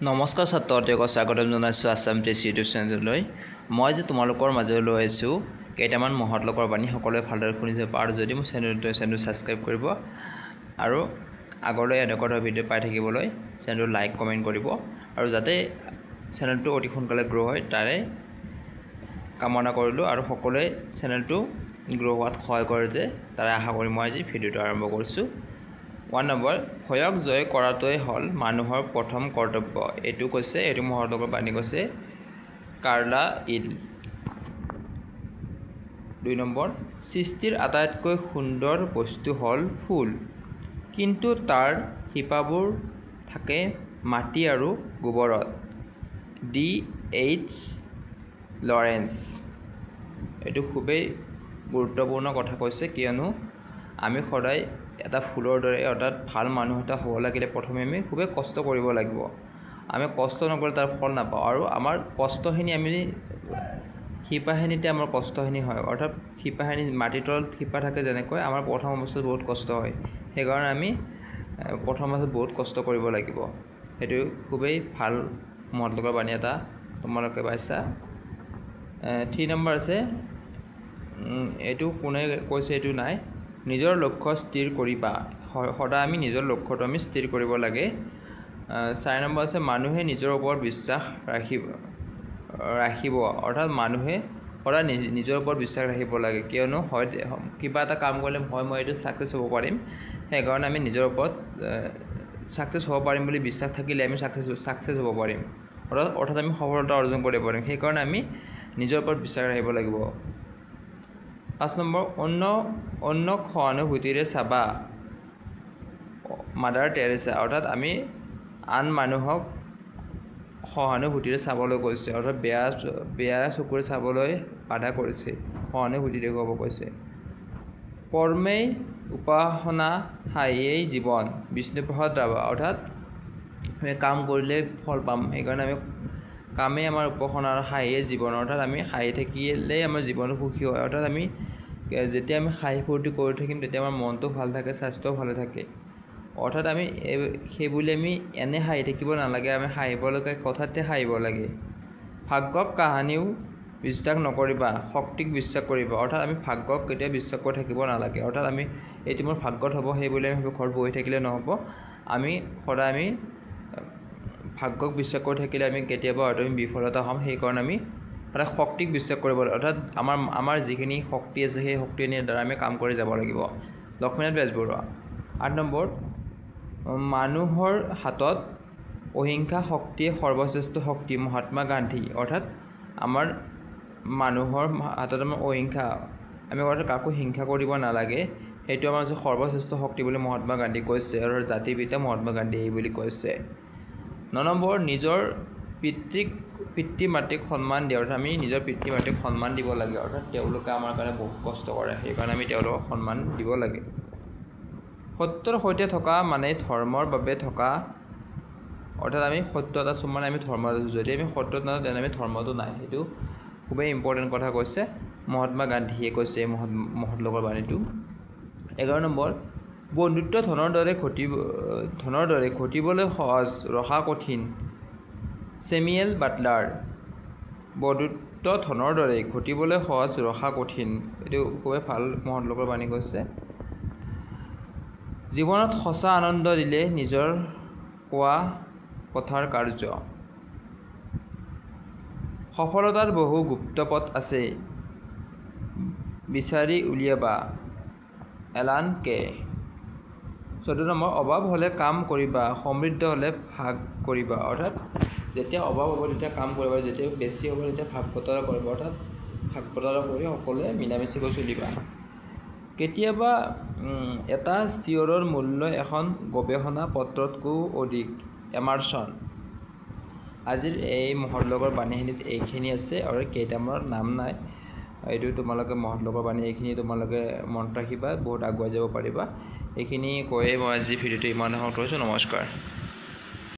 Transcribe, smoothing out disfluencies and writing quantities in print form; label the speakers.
Speaker 1: নমস্কাৰ ছাত্ৰসকলক স্বাগতম জনাইছোঁ আছাম টেষ্ট ইউটিউব চেনেললৈ। মই যে তোমালোকৰ মাজলৈ লৈ আহিছোঁ কেইটামান মহৎ লোকৰ বাণী। সকলোৱে ভালদৰে শুনিছে আৰু যদি মোৰ চেনেলটো ছাবস্ক্ৰাইব কৰিব আৰু আগলৈ এনেকুৱা ধৰণৰ ভিডিঅ' পাই থাকিবলৈ চেনেলটো লাইক কমেণ্ট কৰিব আৰু যাতে চেনেলটো অতি সোনকালে গ্ৰ' হয় তাৰে কামনা কৰিলোঁ আৰু সকলোৱে চেনেলটো গ্ৰ' হোৱাত সহায় কৰে যে তাৰে আশা কৰি মই আজি ভিডিঅ'টো আৰম্ভ কৰিছোঁ। 1 নম্বৰ, ভয়ক জয় কৰাটোৱেই হ'ল মানুহৰ প্ৰথম কৰ্তব্য। এইটো কৈছে, এইটো মহৎ লোকৰ বাণী কৈছে কাৰ্লাইল। 2 নম্বৰ, সৃষ্টিৰ আটাইতকৈ সুন্দৰ বস্তু হ'ল ফুল, কিন্তু তাৰ শিপাবোৰ থাকে মাটি আৰু গোবৰত। D.H. লৰেন্স। এইটো খুবেই গুৰুত্বপূৰ্ণ কথা কৈছে, কিয়নো আমি সদায় এটা ফুলৰ দৰে অৰ্থাৎ ভাল মানুহ এটা হ'ব লাগিলে প্ৰথমে আমি খুবেই কষ্ট কৰিব লাগিব। আমি কষ্ট নকৰিলে তাৰ ফল নাপাওঁ আৰু আমাৰ কষ্টখিনি আমি শিপাখিনিতে আমাৰ কষ্টখিনি হয়, অৰ্থাৎ শিপাখিনি মাটিৰ তলত শিপা থাকে যেনেকৈ আমাৰ প্ৰথম অৱস্থাত বহুত কষ্ট হয়। সেইকাৰণে আমি প্ৰথম অৱস্থাত বহুত কষ্ট কৰিব লাগিব। সেইটো খুবেই ভাল মহৎ লোকৰ বাণী এটা তোমালোকে পাইছা। 3 নম্বৰ আছে, এইটো কোনে কৈছে এইটো নাই, নিজৰ লক্ষ্য স্থিৰ কৰিবা। সদায় আমি নিজৰ লক্ষ্যটো আমি স্থিৰ কৰিব লাগে। 4 নম্বৰ আছে, মানুহে নিজৰ ওপৰত বিশ্বাস ৰাখিব অৰ্থাৎ মানুহে সদায় নিজৰ ওপৰত বিশ্বাস ৰাখিব লাগে, কিয়নো হয় কিবা এটা কাম কৰিলে মই এইটো ছাকচেছ হ'ব পাৰিম। সেইকাৰণে আমি নিজৰ ওপৰত ছাকচেছ হ'ব পাৰিম বুলি বিশ্বাস থাকিলে আমি ছাকচেছ হ'ব পাৰিম, অৰ্থাৎ আমি সফলতা অৰ্জন কৰিব পাৰিম। সেইকাৰণে আমি নিজৰ ওপৰত বিশ্বাস ৰাখিব লাগিব। 5 নম্বৰ, অন্যক সহানুভূতিৰে চাবা। Mother Teresa. অৰ্থাৎ আমি আন মানুহক সহানুভূতিৰে চাবলৈ কৈছে, অৰ্থাৎ বেয়া চকুৰে চাবলৈ বাধা কৰিছে, সহানুভূতি দেখুৱাব কৈছে। কৰ্মেই উপাসনা হাইয়েই জীৱন। বিষ্ণুপ্ৰসাদ ৰাভা। অৰ্থাৎ আমি কাম কৰিলে ফল পাম, সেইকাৰণে আমি কামেই আমাৰ উপাসনা আৰু হাঁহিয়ে জীৱন, অৰ্থাৎ আমি হাঁহি থাকিলেই আমাৰ জীৱনটো সুখী হয়। অৰ্থাৎ আমি যেতিয়া আমি হাঁহি ফূৰ্তি কৰি থাকিম তেতিয়া আমাৰ মনটো ভাল থাকে, স্বাস্থ্যও ভালে থাকে। অৰ্থাৎ আমি সেইবুলি আমি এনে হাঁহি থাকিব নালাগে, আমি হাঁহিব লগা কথাতে হাঁহিব লাগে। ভাগ্যক কাহানিও বিশ্বাস নকৰিবা, শক্তিক বিশ্বাস কৰিবা। অৰ্থাৎ আমি ভাগ্যক কেতিয়াও বিশ্বাস কৰি থাকিব নালাগে, অৰ্থাৎ আমি এইটো মোৰ ভাগ্যত হ'ব সেইবুলি আমি ঘৰত বহি থাকিলে নহ'ব। আমি সদায় আমি ভাগ্যক বিশ্বাস কৰি থাকিলে আমি কেতিয়াবা হয়তো আমি বিফলতা হ'ম। সেইকাৰণে আমি সদায় শক্তিক বিশ্বাস কৰিব লাগে, অৰ্থাৎ আমাৰ যিখিনি শক্তি আছে সেই শক্তিখিনিৰ দ্বাৰা আমি কাম কৰি যাব লাগিব। লক্ষ্মীনাথ বেজবৰুৱা। 8 নম্বৰ, মানুহৰ হাতত অহিংসা শক্তিয়ে সৰ্বশ্ৰেষ্ঠ শক্তি। মহাত্মা গান্ধী। অৰ্থাৎ আমাৰ মানুহৰ হাতত আমাৰ অহিংসা, আমি অৰ্থাৎ কাকো হিংসা কৰিব নালাগে, সেইটো আমাৰ সৰ্বশ্ৰেষ্ঠ শক্তি বুলি মহাত্মা গান্ধী কৈছে, আৰু জাতিৰ পিতা মহাত্মা গান্ধী এই বুলি কৈছে। 9 নম্বৰ, নিজৰ পিতৃ মাতৃক সন্মান দিয়া। অৰ্থাৎ আমি নিজৰ পিতৃ মাতৃক সন্মান দিব লাগে, অৰ্থাৎ তেওঁলোকে আমাৰ কাৰণে বহুত কষ্ট কৰে, সেইকাৰণে আমি তেওঁলোকক সন্মান দিব লাগে। সত্যৰ সৈতে থকা মানে ধৰ্মৰ বাবে থকা, অৰ্থাৎ আমি সত্য এটা মানে আমি ধৰ্ম, যদি আমি সত্যত নাযাওঁ তেনে আমি ধৰ্মটো নাই। সেইটো খুবেই ইম্পৰ্টেণ্ট কথা কৈছে মহাত্মা গান্ধীয়ে কৈছে এই মহৎ লোকৰ বাণীটো। 11 নম্বৰ, বন্ধুত্ব ধনৰ দৰে ঘটিবলৈ সহজ, ৰখা কঠিন। Samuel Butler. বন্ধুত্ব ধনৰ দৰে ঘটিবলৈ সহজ, ৰখা কঠিন। এইটো খুবেই ভাল মহৎ লোকৰ বাণী কৈছে। জীৱনত সঁচা আনন্দ দিলে নিজৰ কোৱা কথাৰ কাৰ্য। সফলতাৰ বহু গুপ্ত পথ আছে, বিচাৰি উলিয়াবা। এলান কে। 14 নম্বৰ, অভাৱ হ'লে কাম কৰিবা, সমৃদ্ধ হ'লে ভাগ কৰিবা। অৰ্থাৎ যেতিয়া অভাৱ হ'ব তেতিয়া কাম কৰিবা, যেতিয়া বেছি হ'ব তেতিয়া ভাগ বতৰা কৰিবা, অৰ্থাৎ ভাগ বতৰা কৰি সকলোৱে মিলামিচিকৈ চলিবা। কেতিয়াবা এটা চিঞৰৰ মূল্য এখন গৱেষণা পত্ৰতকৈও অধিক। এমাৰছন। আজিৰ এই মহৎ লোকৰ বাণীখিনিত এইখিনি আছে আৰু কেইটামানৰ নাম নাই, এইটো তোমালোকে মহৎ লোকৰ বাণী এইখিনি তোমালোকে মনত ৰাখিবা, বহুত আগুৱাই যাব পাৰিবা। এইখিনি কৈয়ে মই আজি ভিডিঅ'টো ইমানে সামৰণি কৰিছোঁ। নমস্কাৰ।